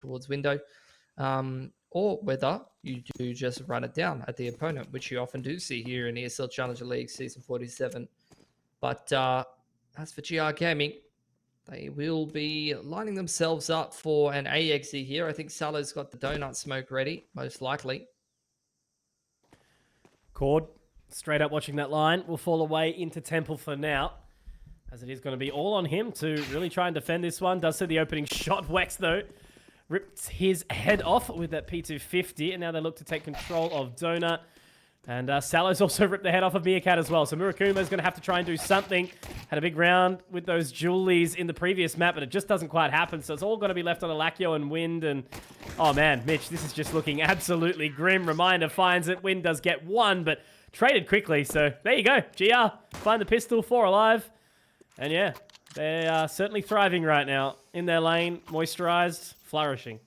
towards window, or whether you do just run it down at the opponent, which you often do see here in ESL Challenger League Season 47. But as for GR Gaming, they will be lining themselves up for an AXE here. I think Salah's got the donut smoke ready, most likely. Cord, straight up watching that line, will fall away into Temple for now, as it is going to be all on him to really try and defend this one. Does see the opening shot. Wex, though, ripped his head off with that P250, and now they look to take control of Donut. And Salah's also ripped the head off of Meerkat as well. So Murakumo's going to have to try and do something. Had a big round with those Julies in the previous map, but it just doesn't quite happen. So it's all going to be left on Alakio and Wind. And, oh man, Mitch, this is just looking absolutely grim. Reminder finds it. Wind does get one, but traded quickly. So there you go. GR, find the pistol, 4 alive. And yeah, they are certainly thriving right now. In their lane, moisturized, flourishing.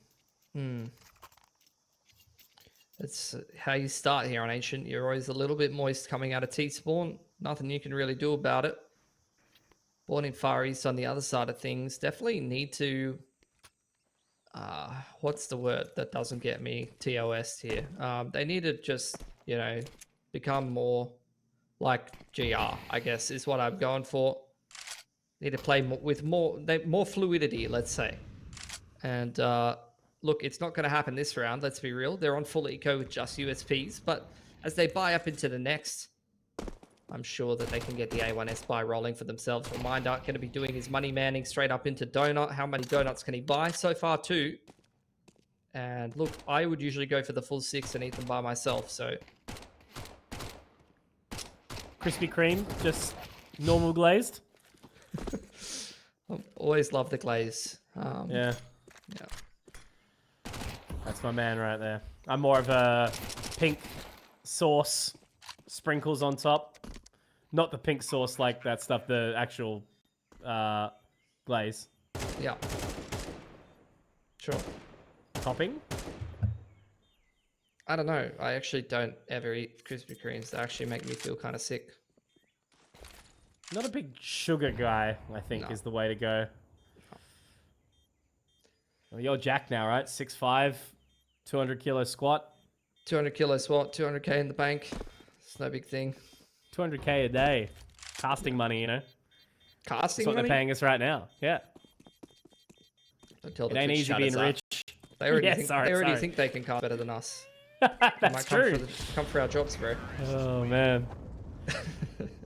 That's how you start here on Ancient. You're always a little bit moist coming out of T-Spawn. Nothing you can really do about it. Born in Far East on the other side of things. Definitely need to... what's the word that doesn't get me TOS here? They need to just, you know, become more like GR, I guess, is what I'm going for. Need to play with more fluidity, let's say. And... look, it's not going to happen this round, let's be real. They're on full eco with just USPs, but as they buy up into the next, I'm sure that they can get the A1S buy rolling for themselves. Reminder, going to be doing his money manning straight up into Donut. How many donuts can he buy? So far, 2. And look, I would usually go for the full 6 and eat them by myself, so... Krispy Kreme, just normal glazed? Always love the glaze. Yeah. Yeah. That's my man right there. I'm more of a pink sauce, sprinkles on top. Not the pink sauce like that stuff, the actual glaze. Yeah. Sure. Topping? I don't know. I actually don't ever eat Krispy Kremes. They actually make me feel kind of sick. Not a big sugar guy, I think, is the way to go. Well, you're Jack now, right? 6'5", 200 kilo squat. 200 kilo squat, 200k in the bank. It's no big thing. 200k a day. Casting money, you know? Casting That's what money? they're paying us right now. Yeah. Don't tell It the ain't Twitch easy chatters being up. rich. They already, Yeah, think, sorry, they already sorry. think they can cast better than us. That's true. Come for our jobs, bro. Oh, man.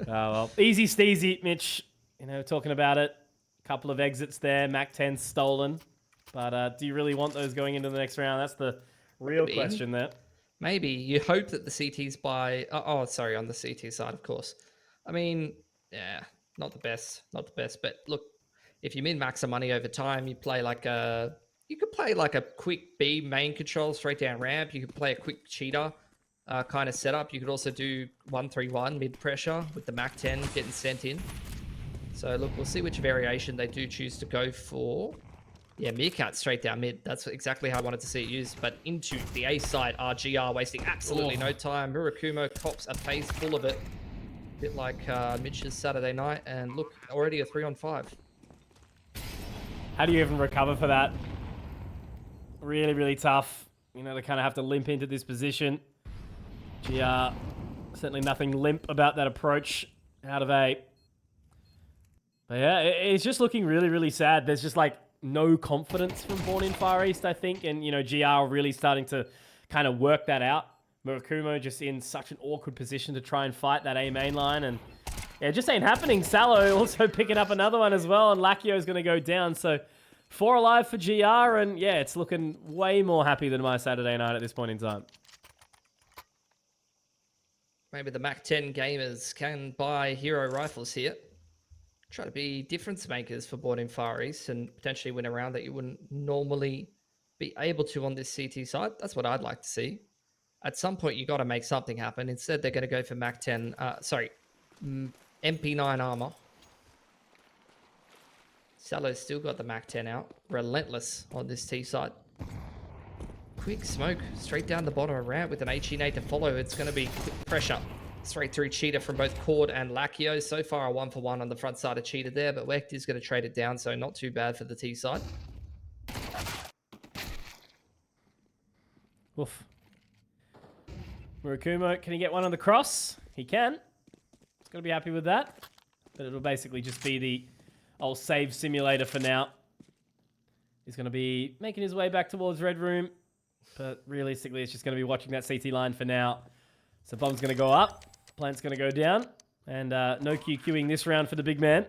Oh, well. Easy steezy, Mitch. You know, talking about it. Couple of exits there. Mac 10 stolen. But do you really want those going into the next round? That's the real question there. Maybe. You hope that the CTs buy... Oh, sorry, on the CT side, of course. I mean, yeah, not the best. Not the best. But look, if you min-max some money over time, you play like a... You could play like a quick B main control straight down ramp. You could play a quick cheater kind of setup. You could also do 1-3-1 mid-pressure with the Mac 10 getting sent in. So look, we'll see which variation they do choose to go for. Yeah, Meerkat straight down mid. That's exactly how I wanted to see it used. But into the A side, RGR wasting absolutely no time. Murakumo cops a face full of it. A bit like Mitch's Saturday night. And look, already a 3-on-5. How do you even recover for that? Really, really tough. You know, they kind of have to limp into this position. GR, certainly nothing limp about that approach out of A. But yeah, it's just looking really, really sad. There's just like no confidence from Born in Far East, I think. And, you know, GR really starting to kind of work that out. Murakumo just in such an awkward position to try and fight that A main line. And yeah, it just ain't happening. Salo also picking up another one as well. And Lakio's going to go down. So 4 alive for GR. And yeah, it's looking way more happy than my Saturday night at this point in time. Maybe the Mac 10 gamers can buy hero rifles here. Try to be difference makers for Born in Far East and potentially win a round that you wouldn't normally be able to on this CT side. That's what I'd like to see. At some point, you got to make something happen. Instead, they're going to go for Mac 10, MP9 armor. Salo's still got the Mac 10 out. Relentless on this T side. Quick smoke straight down the bottom of ramp with an HE8 to follow. It's going to be quick pressure. Straight through Cheetah from both Cord and Lakio. So far, a 1-for-1 on the front side of Cheetah there, but Wecht is going to trade it down, so not too bad for the T side. Oof. Murakumo, can he get one on the cross? He can. He's going to be happy with that. But it'll basically just be the old save simulator for now. He's going to be making his way back towards Red Room. But realistically, it's just going to be watching that CT line for now. So bomb's going to go up. Plant's going to go down. And no QQing this round for the big man.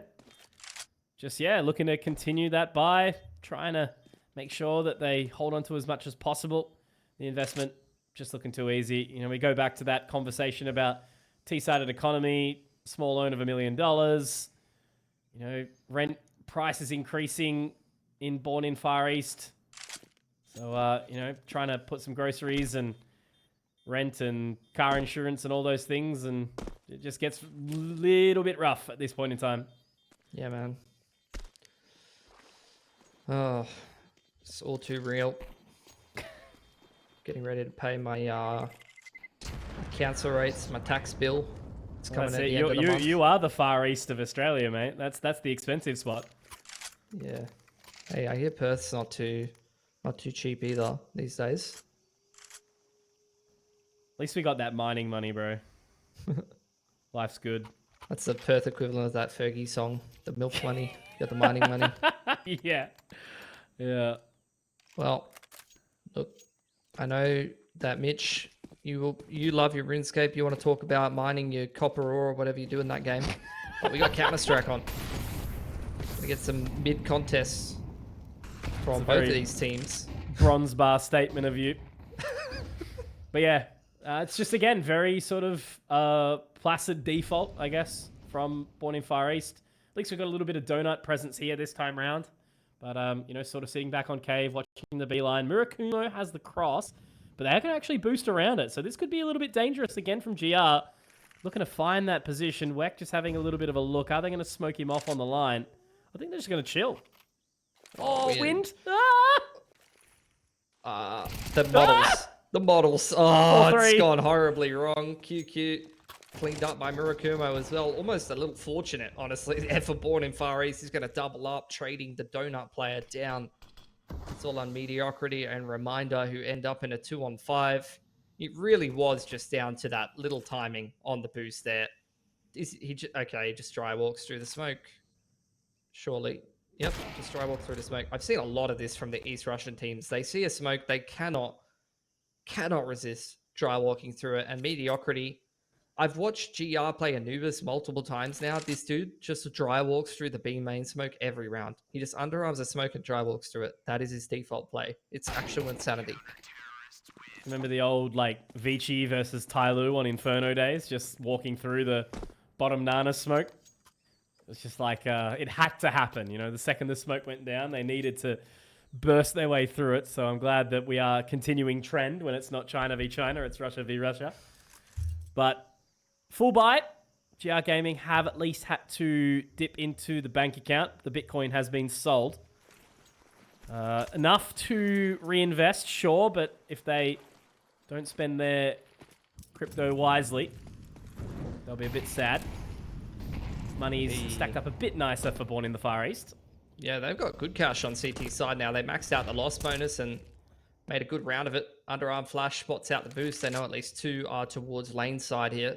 Just, yeah, looking to continue that buy. Trying to make sure that they hold on to as much as possible. The investment just looking too easy. You know, we go back to that conversation about T-sided economy, small loan of $1 million. You know, rent prices increasing in Born in Far East. So, you know, trying to put some groceries and rent and car insurance and all those things. And it just gets a little bit rough at this point in time. Yeah, man. Oh, it's all too real. Getting ready to pay my council rates, my tax bill. It's coming at the end of the month. You are the Far East of Australia, mate. That's the expensive spot. Yeah. Hey, I hear Perth's not too cheap either these days. At least we got that mining money, bro. Life's good. That's the Perth equivalent of that Fergie song, the milk money. You got the mining money. Yeah. Yeah. Well, look, I know that Mitch, you love your RuneScape. You want to talk about mining your copper ore or whatever you do in that game. But we got Counter-Strike on. We get some mid contests from both of these teams. Bronze bar statement of you. But yeah, it's just, again, very sort of placid default, I guess, from Born in Far East. At least we've got a little bit of donut presence here this time round. But, you know, sort of sitting back on cave, watching the beeline. Murakumo has the cross, but they can actually boost around it. So this could be a little bit dangerous again from GR. Looking to find that position. Weck just having a little bit of a look. Are they going to smoke him off on the line? I think they're just going to chill. Oh, wind! The models. Ah! The models. Oh, it's gone horribly wrong. QQ cleaned up by Murakumo as well. Almost a little fortunate, honestly. For Born in Far East, he's going to double up, trading the donut player down. It's all on Mediocrity and Reminder, who end up in a 2-on-5. It really was just down to that little timing on the boost there. Okay, he just dry walks through the smoke. Surely. Yep, just dry walk through the smoke. I've seen a lot of this from the East Russian teams. They see a smoke, they cannot resist dry walking through it. And Mediocrity, I've watched GR play Anubis multiple times now. This dude just dry walks through the B main smoke every round. He just underarms a smoke and dry walks through it. That is his default play. It's actual insanity. Remember the old, like, Vici versus Tyloo on Inferno days? Just walking through the bottom Nana smoke? It's just like, it had to happen. You know, the second the smoke went down, they needed to burst their way through it. So I'm glad that we are continuing trend when it's not China v China, it's Russia v Russia. But full bite, GR Gaming have at least had to dip into the bank account. The Bitcoin has been sold. Enough to reinvest, sure, but if they don't spend their crypto wisely, they'll be a bit sad. Money's stacked up a bit nicer for Born in the Far East. Yeah, they've got good cash on CT side now. They maxed out the loss bonus and made a good round of it. Underarm flash spots out the boost. They know at least two are towards lane side here.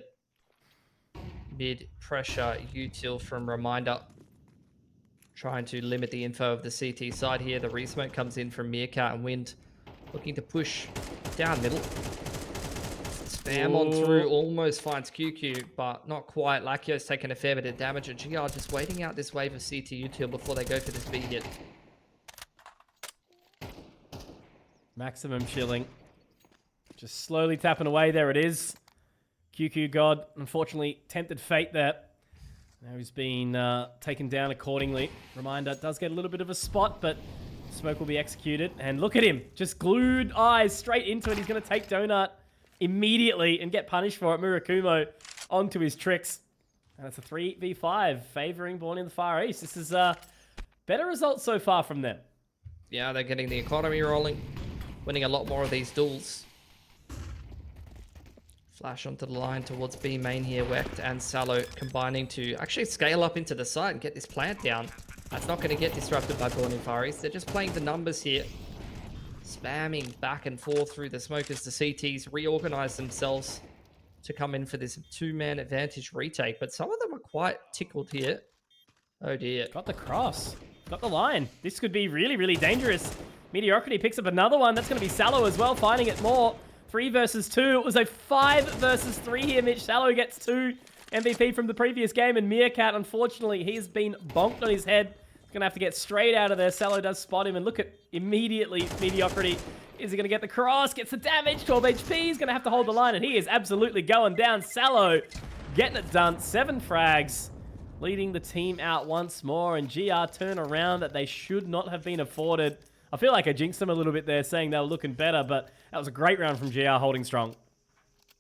Mid pressure util from Reminder. Trying to limit the info of the CT side here. The resmoke comes in from Meerkat and Wind. Looking to push down middle. Spam on through, almost finds QQ, but not quite. Lakio's taking a fair bit of damage, and GR just waiting out this wave of CT util before they go for this B hit. Maximum chilling. Just slowly tapping away. There it is. QQ God, unfortunately, tempted fate there. Now he's been taken down accordingly. Reminder does get a little bit of a spot, but smoke will be executed. And look at him, just glued eyes straight into it. He's going to take Donut immediately and get punished for it. Murakumo onto his tricks. And it's a 3v5 favoring Born in the Far East. This is better results so far from them. Yeah, they're getting the economy rolling, winning a lot more of these duels. Flash onto the line towards B main here. Wecht and Salo combining to actually scale up into the site and get this plant down. That's not going to get disrupted by Born in Far East. They're just playing the numbers here. spamming back and forth through the smoke as the CTs reorganize themselves to come in for this 2-man advantage retake. But some of them are quite tickled here. Oh dear. Got the cross. Got the line. This could be really, really dangerous. Mediocrity picks up another one. That's going to be Sallow as well, finding it more. 3 versus 2. It was a 5 versus 3 here. Mitch Sallow gets 2 MVP from the previous game. And Meerkat, unfortunately, he's been bonked on his head. He's going to have to get straight out of there. Sallow does spot him. And look at immediately Mediocrity. Is he going to get the cross? Gets the damage. 12 HP. He's going to have to hold the line. And he is absolutely going down. Sallow getting it done. 7 frags. Leading the team out once more. And GR turn around that they should not have been afforded. I feel like I jinxed them a little bit there, saying they were looking better, but that was a great round from GR holding strong.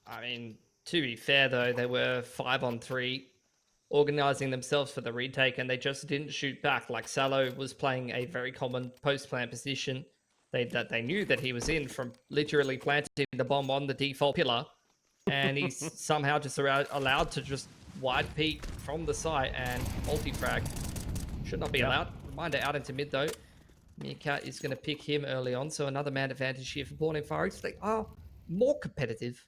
I mean, to be fair, though, they were 5-on-3, organizing themselves for the retake, and they just didn't shoot back. Like, Sallow was playing a very common post-plant position that they knew that he was in from literally planting the bomb on the default pillar, and he's somehow just allowed to just wide peek from the site and multi-frag. Should not be allowed. Reminder out into mid, though. Meerkat is going to pick him early on, so another man advantage here for Born in Far East. They are more competitive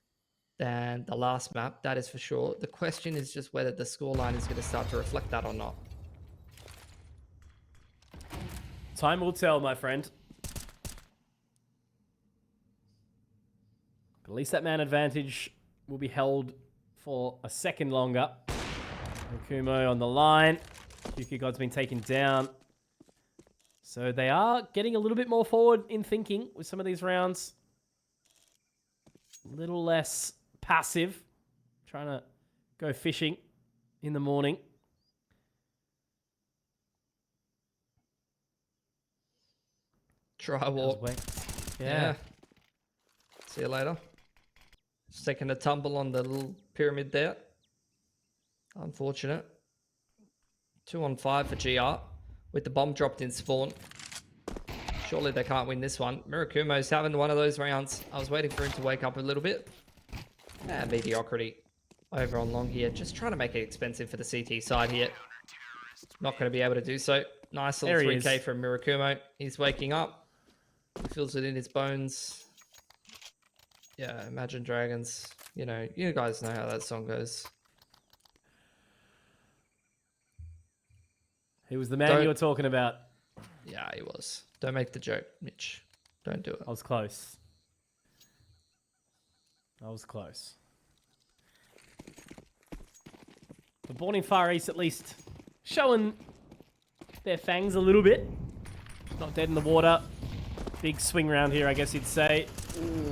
than the last map, that is for sure. The question is just whether the scoreline is going to start to reflect that or not. Time will tell, my friend. At least that man advantage will be held for a second longer. Kumo on the line. QQ God's been taken down. So they are getting a little bit more forward in thinking with some of these rounds. A little less passive. Trying to go fishing in the morning. Try walk. Yeah. See you later. Just taking a tumble on the little pyramid there. Unfortunate. 2-on-5 for GR. With the bomb dropped in spawn. Surely they can't win this one. Murakumo's having one of those rounds. I was waiting for him to wake up a little bit. Mediocrity over on long here. Just trying to make it expensive for the CT side here. Not going to be able to do so. Nice little 3k from Murakumo. He's waking up. He feels it in his bones. Yeah, Imagine Dragons. You know, you guys know how that song goes. He was the man you were talking about. Yeah, he was. Don't make the joke, Mitch. Don't do it. I was close. I was close. The Born in Far East at least showing their fangs a little bit. Not dead in the water. Big swing round here, I guess you'd say.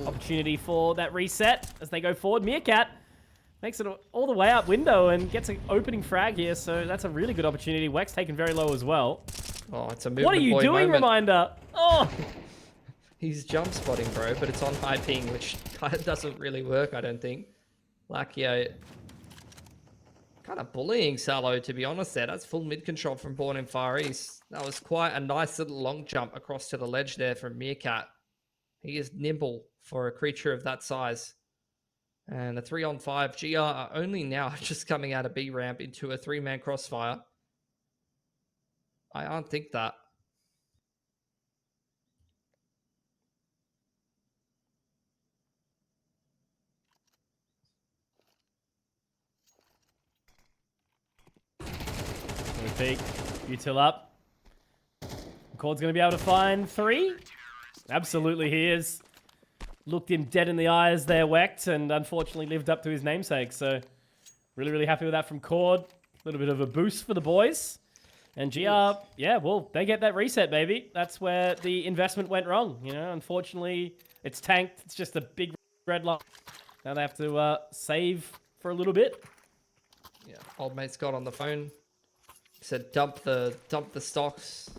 Opportunity for that reset as they go forward. Meerkat makes it all the way out window and gets an opening frag here, so that's a really good opportunity. Wex taken very low as well. Oh, it's a movement. What are you doing, moment. Reminder? Oh! He's jump spotting, bro, but it's on high ping, which kind of doesn't really work, I don't think. Lakio kind of bullying Sallow, to be honest there. That's full mid control from Born in Far East. That was quite a nice little long jump across to the ledge there from Meerkat. He is nimble for a creature of that size. And a 3-on-5. GR are only now just coming out of B ramp into a 3-man crossfire. I don't think that. Peek. Util up. Cord's going to be able to find 3. Absolutely he is. Looked him dead in the eyes there, Wecht, and unfortunately lived up to his namesake. So really, really happy with that from Cord. A little bit of a boost for the boys. And GR, yeah, well, they get that reset, baby. That's where the investment went wrong. You know, unfortunately, it's tanked. It's just a big red line. Now they have to save for a little bit. Yeah, old mate's got on the phone. He said dump the stocks.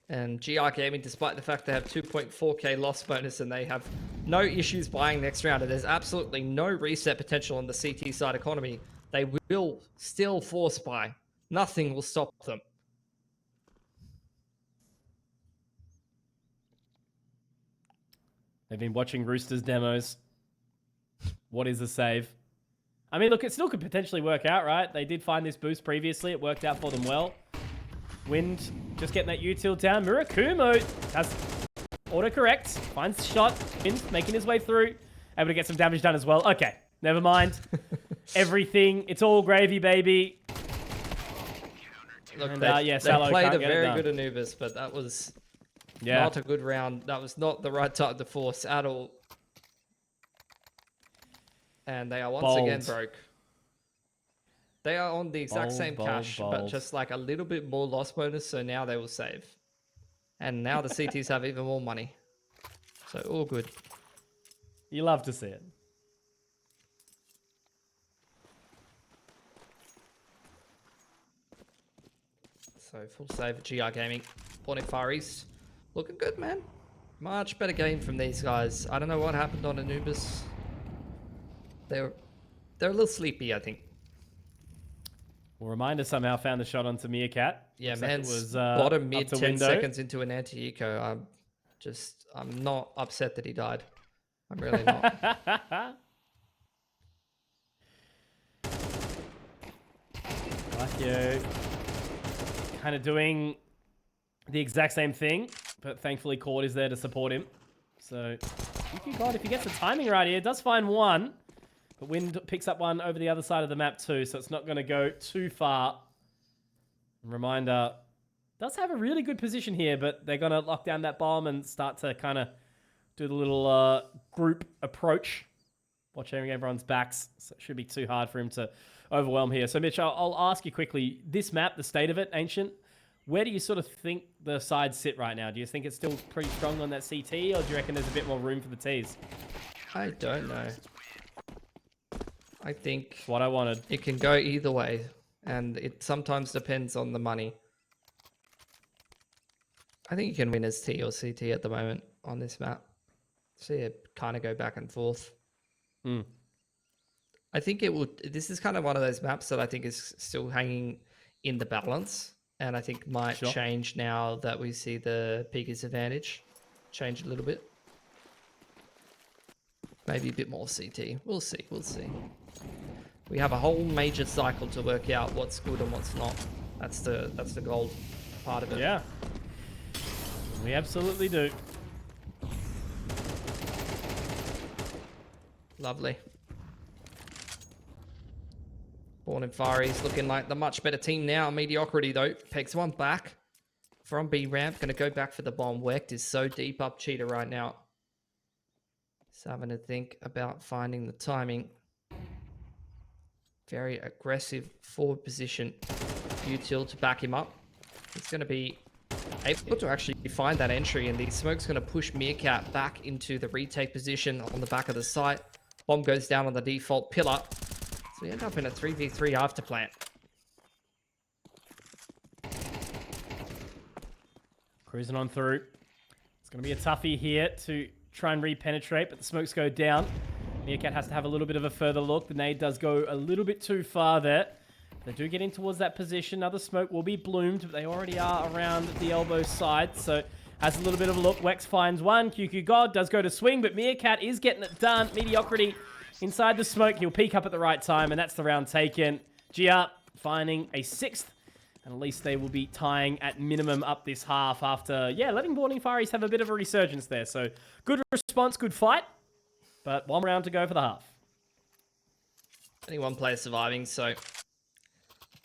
And GR Gaming, despite the fact they have 2.4k loss bonus and they have no issues buying next round, and there's absolutely no reset potential on the CT side economy, they will still force buy. Nothing will stop them. They've been watching Roosters demos. What is the save? I mean, look, it still could potentially work out, right? They did find this boost previously. It worked out for them well. Wind just getting that util down. Murakumo has Autocorrect. Finds the shot. Making his way through. Able to get some damage done as well. Okay. Never mind. Everything. It's all gravy, baby. Look, And, they Sallow played can't a get it very done. good Anubis, but that was Yeah. not a good round. That was not the right time to force at all. And they are once again broke. They are on the exact same cash, but just like a little bit more loss bonus, so now they will save. And now the CTs have even more money. So all good. You love to see it. So full save at GR Gaming. Born in Far East. Looking good, man. Much better game from these guys. I don't know what happened on Anubis. They're a little sleepy, I think. Well, Reminder somehow found the shot onto Meerkat. Yeah, Looks man. Like it was bottom mid 10 window. seconds into an anti-eco. I'm not upset that he died. I'm really not. Like you. Kind of doing the exact same thing, but thankfully Cord is there to support him. So, God, if he gets the timing right here, does find one. But Wind picks up one over the other side of the map too, so it's not going to go too far. Reminder does have a really good position here, but they're going to lock down that bomb and start to kind of do the little group approach. Watching everyone's backs, so it should be too hard for him to overwhelm here. So, Mitch, I'll ask you quickly, this map, the state of it, Ancient, where do you sort of think the sides sit right now? Do you think it's still pretty strong on that CT, or do you reckon there's a bit more room for the Ts? I don't know. I think That's what I wanted. It can go either way, and it sometimes depends on the money. I think you can win as T or CT at the moment on this map. See it kind of go back and forth. I think it will. This is kind of one of those maps that I think is still hanging in the balance, and I think might change now that we see the Pika's advantage change a little bit. Maybe a bit more CT. We'll see. We'll see. We have a whole major cycle to work out what's good and what's not. That's the gold part of it. Yeah. We absolutely do. Lovely. Born in Far East looking like the much better team now. Mediocrity though. Pegs one back from B ramp. Going to go back for the bomb. Wecht is so deep up Cheetah right now. He's having to think about finding the timing. Very aggressive forward position. Util to back him up. He's going to be able to actually find that entry, and the smoke's going to push Meerkat back into the retake position on the back of the site. Bomb goes down on the default pillar. So we end up in a 3v3 after plant. Cruising on through. It's going to be a toughie here to try and re-penetrate, but the smokes go down. Meerkat has to have a little bit of a further look. The nade does go a little bit too far there. They do get in towards that position. Another smoke will be bloomed, but they already are around the elbow side. So has a little bit of a look. Wex finds one. QQ God does go to swing, but Meerkat is getting it done. Mediocrity inside the smoke. He'll peek up at the right time, and that's the round taken. GR finding a sixth. And at least they will be tying at minimum up this half after, letting Boarding Far East have a bit of a resurgence there. So good response, good fight. But one round to go for the half. Only one player surviving, so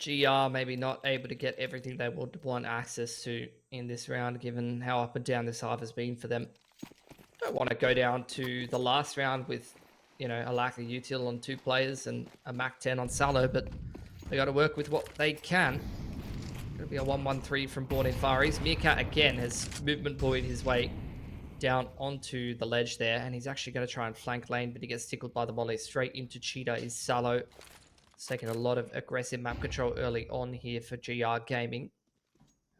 GR maybe not able to get everything they would want access to in this round, given how up and down this half has been for them. Don't want to go down to the last round with, a lack of util on two players and a Mac 10 on Sallow, but they got to work with what they can. It'll be a 1-1-3 from Born in Far East. Meerkat again has movement buoyed his way down onto the ledge there, and he's actually going to try and flank lane, but he gets tickled by the volley. Straight into Cheetah is Sallow. It's taken a lot of aggressive map control early on here for GR Gaming.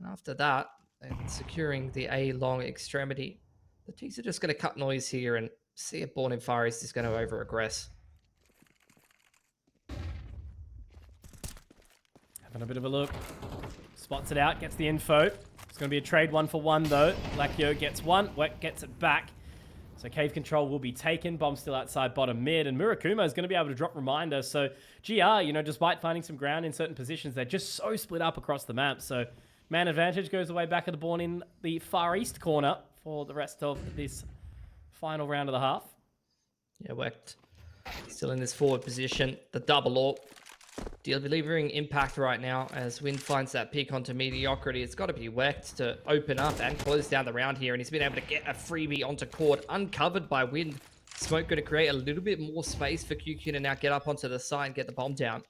And after that, and securing the A long extremity, the T's are just going to cut noise here and see if Born in Far East is going to over-aggress. Having a bit of a look. Spots it out, gets the info. It's going to be a trade 1-for-1 though. Lakyo gets one, Wek gets it back. So cave control will be taken. Bomb still outside bottom mid, and Murakuma is going to be able to drop Reminder. So GR, despite finding some ground in certain positions, they're just so split up across the map. So man advantage goes away back at the Born in the Far East corner for the rest of this final round of the half. Yeah, Wecht still in this forward position. The double AWP delivering impact right now as Wind finds that peak onto mediocrity. It's got to be Wecht to open up and close down the round here, and he's been able to get a freebie onto court, uncovered by Wind. Smoke going to create a little bit more space for QQ to now get up onto the side and get the bomb down.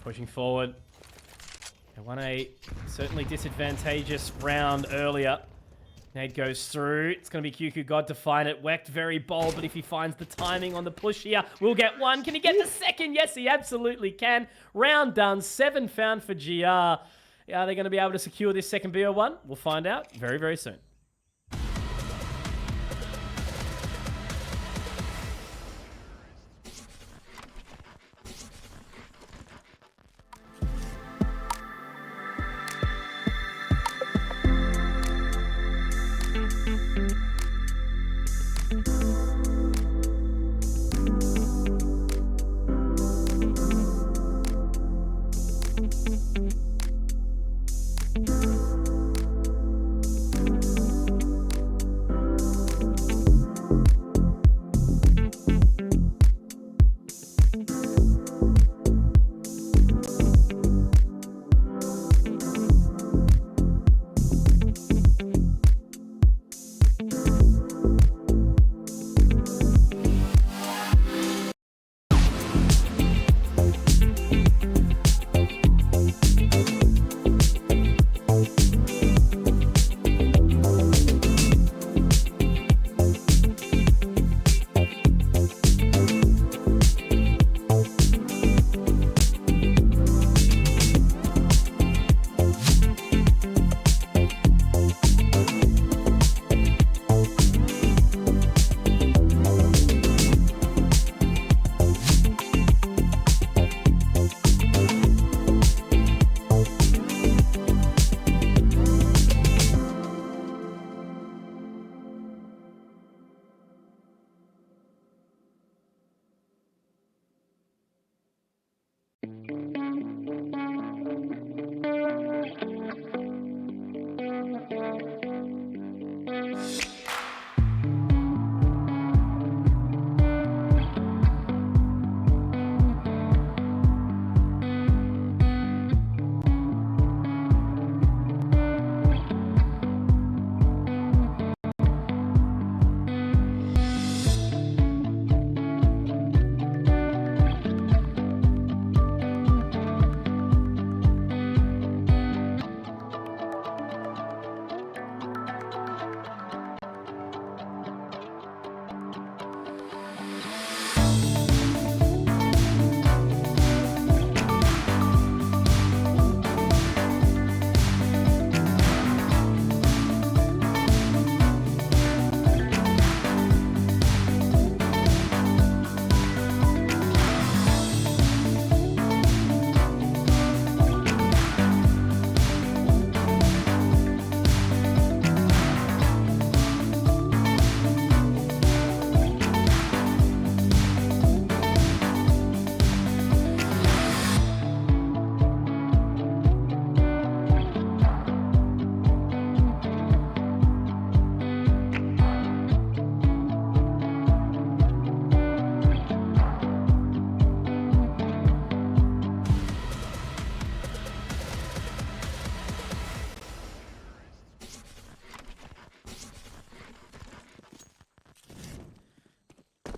Pushing forward. They won a certainly disadvantageous round earlier. Nade goes through. It's going to be QQ God to find it. Wecht very bold, but if he finds the timing on the push here, we'll get one. Can he get the second? Yes, he absolutely can. Round done. 7 found for GR. Are they going to be able to secure this second BO1? We'll find out very, very soon.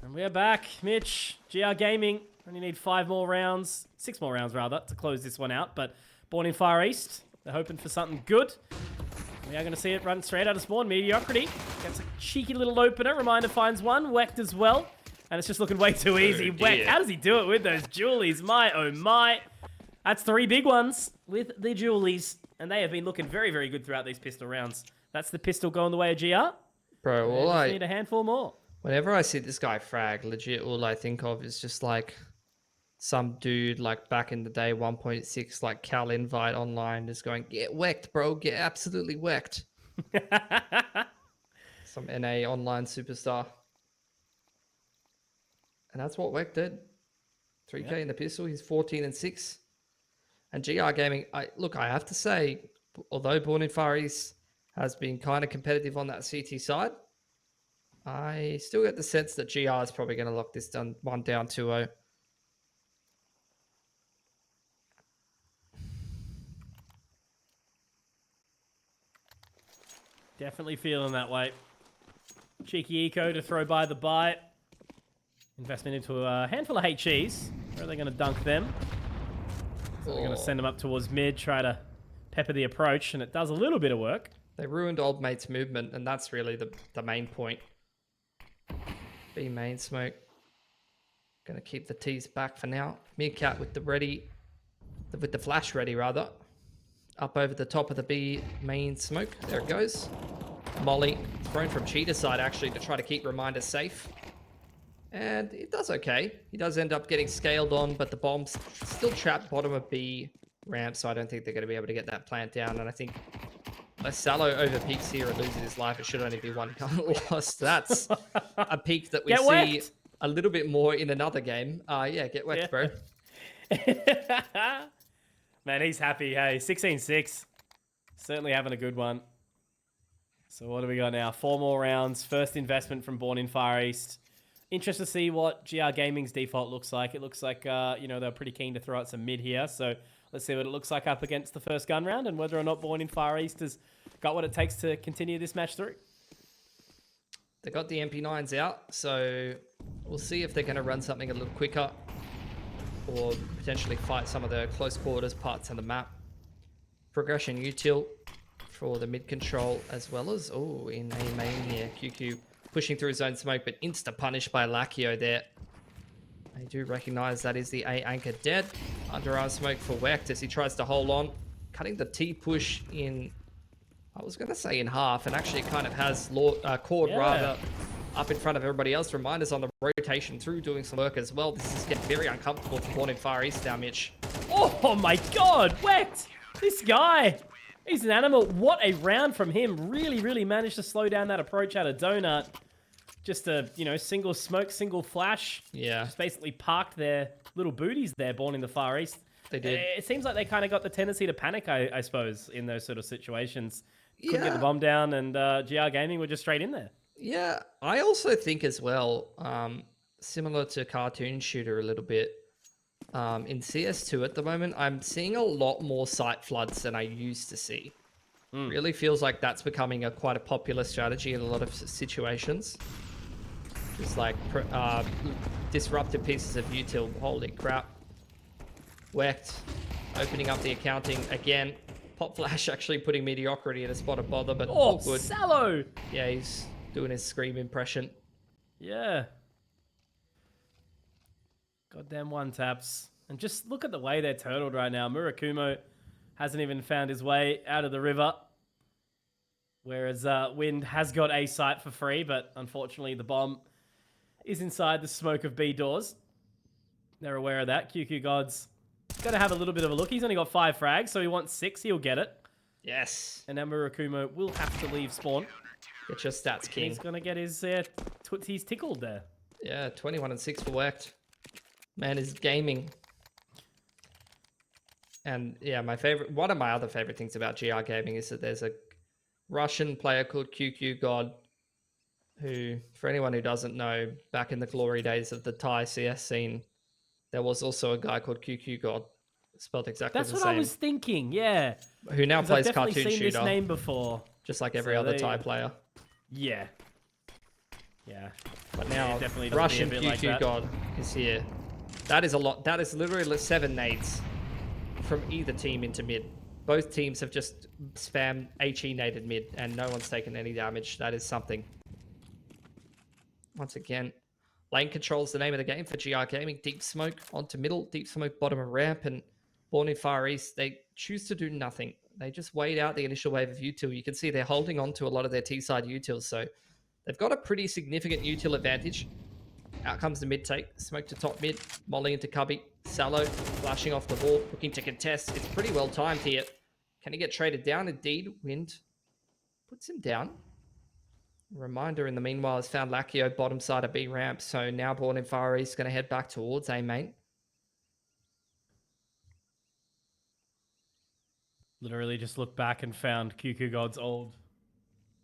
And we're back. Mitch, GR Gaming. Only need 5 more rounds. 6 more rounds, rather, to close this one out. But Born in Fire East, they're hoping for something good. We are going to see it run straight out of spawn. Mediocrity gets a cheeky little opener. Reminder finds one. Wecht as well. And it's just looking way too easy. Wecht, how does he do it with those Julies? My, oh my. That's 3 big ones with the Julies. And they have been looking very, very good throughout these pistol rounds. That's the pistol going the way of GR. Bro, all I need a handful more. Whenever I see this guy frag, legit, all I think of is just like some dude like back in the day, 1.6, like Cal Invite online, just going, get wecked, bro, get absolutely wecked. Some NA online superstar. And that's what Weck did. 3K in the pistol, he's 14 and 6. And GR Gaming, I have to say, although Born in Far East has been kind of competitive on that CT side, I still get the sense that GR is probably going to lock this one down 2-0. Definitely feeling that way. Cheeky eco to throw by the bite. Investment into a handful of HEs. Where are they going to dunk them? So they're going to send them up towards mid, try to pepper the approach, and it does a little bit of work. They ruined old mate's movement, and that's really the main point. B main smoke. Going to keep the T's back for now. Meerkat with the flash ready rather. Up over the top of the B main smoke. There it goes. Molly thrown from Cheetah side actually to try to keep Reminder safe. And it does okay. He does end up getting scaled on, but the bomb's still trapped bottom of B ramp, so I don't think they're going to be able to get that plant down. And I think unless Sallow overpeaks here and loses his life, it should only be one gun lost. That's a peak that we see a little bit more in another game. Yeah, get wrecked, bro. Man, he's happy, hey. 16-6. Certainly having a good one. So what do we got now? 4 more rounds. First investment from Born in Far East. Interested to see what GR Gaming's default looks like. It looks like, they're pretty keen to throw out some mid here. So let's see what it looks like up against the first gun round and whether or not Born in Far East has got what it takes to continue this match through. They got the MP9s out, so we'll see if they're going to run something a little quicker or potentially fight some of the close quarters parts of the map. Progression util for the mid control as well as, in A main here, QQ pushing through his own smoke, but insta-punished by Lacchio there. They do recognize that is the A anchor dead. Underarm smoke for Wecht as he tries to hold on. Cutting the T push in, I was going to say in half, and actually kind of has Cord rather up in front of everybody else. Reminders on the rotation through doing some work as well. This is getting very uncomfortable for Born in Far East now, Mitch. Oh my god, Wecht! This guy! He's an animal. What a round from him. Really, really managed to slow down that approach out of Donut. Just a, single smoke, single flash. Yeah. Just basically parked their little booties there, Born in the Far East. They did. It seems like they kind of got the tendency to panic, I suppose, in those sort of situations. Couldn't get the bomb down, and GR Gaming were just straight in there. Yeah, I also think as well, similar to Cartoon Shooter a little bit, in CS2 at the moment, I'm seeing a lot more site floods than I used to see. Really feels like that's becoming quite a popular strategy in a lot of situations. Just like disruptive pieces of util. Holy crap. Wecht opening up the accounting again. Pop Flash actually putting Mediocrity in a spot of bother, but all good. Sallow! Yeah, he's doing his Scream impression. Yeah. Goddamn one taps. And just look at the way they're turtled right now. Murakumo hasn't even found his way out of the river. Whereas Wind has got a site for free, but unfortunately the bomb is inside the smoke of B doors. They're aware of that. QQ God's got to have a little bit of a look. He's only got 5 frags, so he wants 6. He'll get it. Yes. And now Murakumo will have to leave spawn. Get your stats, King. He's going to get his tootsies tickled there. Yeah, 21 and 6 for Wecht. Man is gaming. And yeah, one of my other favorite things about GR Gaming is that there's a Russian player called QQ God, who, for anyone who doesn't know, back in the glory days of the Thai CS scene, there was also a guy called QQ God, spelled exactly the same. That's what I was thinking, yeah. Who now plays I've Cartoon definitely Shooter. seen this name before. Just like every other Thai player. Yeah. Yeah. But now, definitely Russian QQ like God is here. That is a lot. That is literally 7 nades from either team into mid. Both teams have just spammed HE naded mid, and no one's taken any damage. That is something. Once again, lane control is the name of the game for GR Gaming. Deep smoke onto middle, deep smoke bottom of ramp, and Born in Far East, they choose to do nothing. They just wait out the initial wave of util. You can see they're holding on to a lot of their T-side utils, so they've got a pretty significant util advantage. Out comes the mid take. Smoke to top mid. Molly into cubby. Sallow flashing off the wall. Looking to contest. It's pretty well timed here. Can he get traded down? Indeed. Wind puts him down. Reminder in the meanwhile has found Lacchio bottom side of B ramp. So now Born in Far East going to head back towards A main. Literally just looked back and found QQ God's old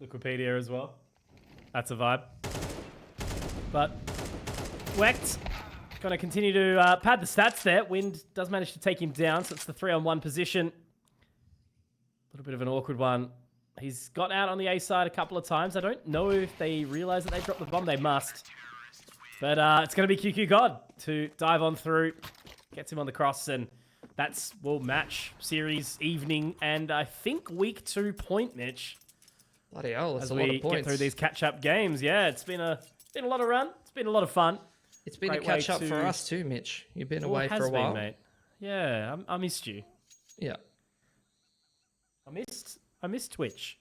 Wikipedia as well. That's a vibe. But Wecht going to continue to pad the stats there. Wind does manage to take him down, so it's the 3-on-1 position. A little bit of an awkward one. He's got out on the A side a couple of times. I don't know if they realize that they dropped the bomb. They must. But it's going to be QQ God to dive on through. Gets him on the cross, and that's, will match series evening and I think week 2 point, Mitch. Bloody hell, that's as a lot we of points. get through these catch-up games. Yeah, it's been a lot of run. It's been a lot of fun. It's been a catch-up for us too, Mitch. You've been away for a while. Mate. Yeah, I missed you. Yeah. I missed Twitch.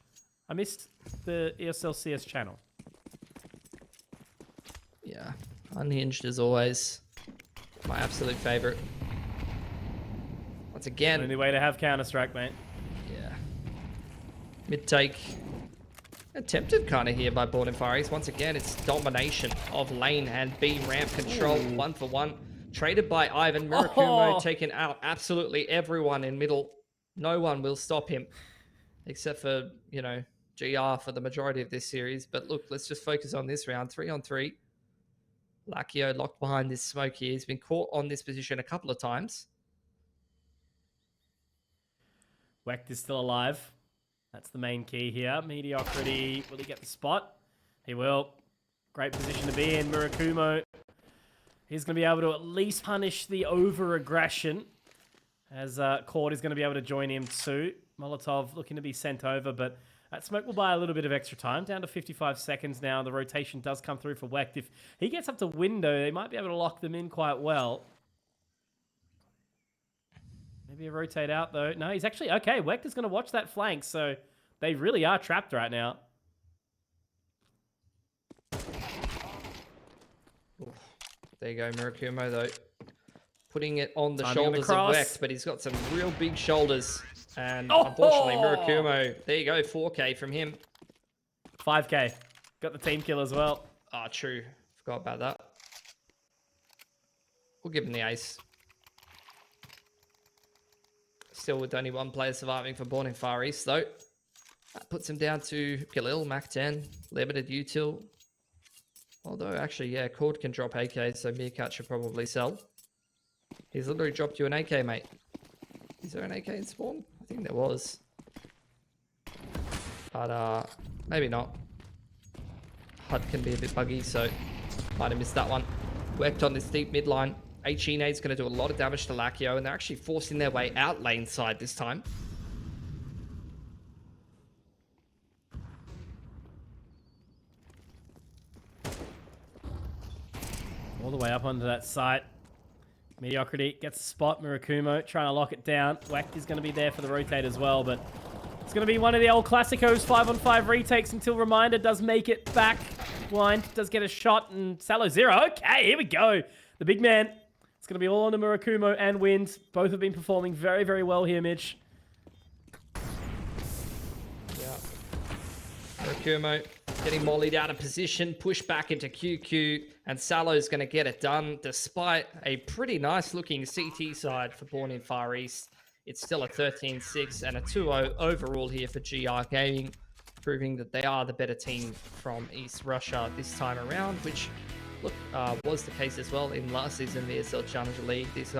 I missed the ESL CS channel. Yeah, Unhinged as always. My absolute favorite. Once again. Only way to have Counter-Strike, mate. Yeah. Mid-take. Attempted kind of here by Born in Far East. Once again, it's domination of lane and B ramp control. 1-for-1. Traded by Ivan. Murakumo taking out absolutely everyone in middle. No one will stop him. Except for, you know, GR for the majority of this series. But look, let's just focus on this round. 3-on-3. Lakio locked behind this smoke here. He's been caught on this position a couple of times. Wecht is still alive. That's the main key here. Mediocrity. Will he get the spot? He will. Great position to be in. Murakumo. He's going to be able to at least punish the over-aggression. As Cord is going to be able to join him too. Molotov looking to be sent over, but that smoke will buy a little bit of extra time. Down to 55 seconds now. The rotation does come through for Wecht. If he gets up to window, they might be able to lock them in quite well. Maybe a rotate out, though. No, he's actually... Okay, Wecht is going to watch that flank, so they really are trapped right now. There you go, Murakumo, though. Putting it on the shoulders of Wecht, but he's got some real big shoulders. And unfortunately, Murakumo... There you go, 4K from him. 5K. Got the team kill as well. Ah, true. Forgot about that. We'll give him the ace. Still with only one player surviving for Born in Far East, though. That puts him down to Galil, Mac 10, limited util. Although, actually, yeah, Cord can drop AK, so Meerkat should probably sell. He's literally dropped you an AK, mate. Is there an AK in spawn? I think there was. But, maybe not. HUD can be a bit buggy, so might have missed that one. Worked on this deep mid line. Hine is going to do a lot of damage to Lakio, and they're actually forcing their way out lane side this time. All the way up onto that site. Mediocrity gets the spot. Murakumo trying to lock it down. Wecht is going to be there for the rotate as well, but it's going to be one of the old Classicos 5-on-5 retakes until Reminder does make it back. Blind does get a shot, and Salo 0. Okay, here we go. The big man. It's going to be all on to Murakumo and Wind. Both have been performing very, very well here, Mitch. Yeah. Murakumo getting mollied out of position, pushed back into QQ, and Salo's going to get it done despite a pretty nice looking CT side for Born in Far East. It's still a 13-6 and a 2-0 overall here for GR Gaming, proving that they are the better team from East Russia this time around, which look, was the case as well in last season of the ESL Challenger League. These guys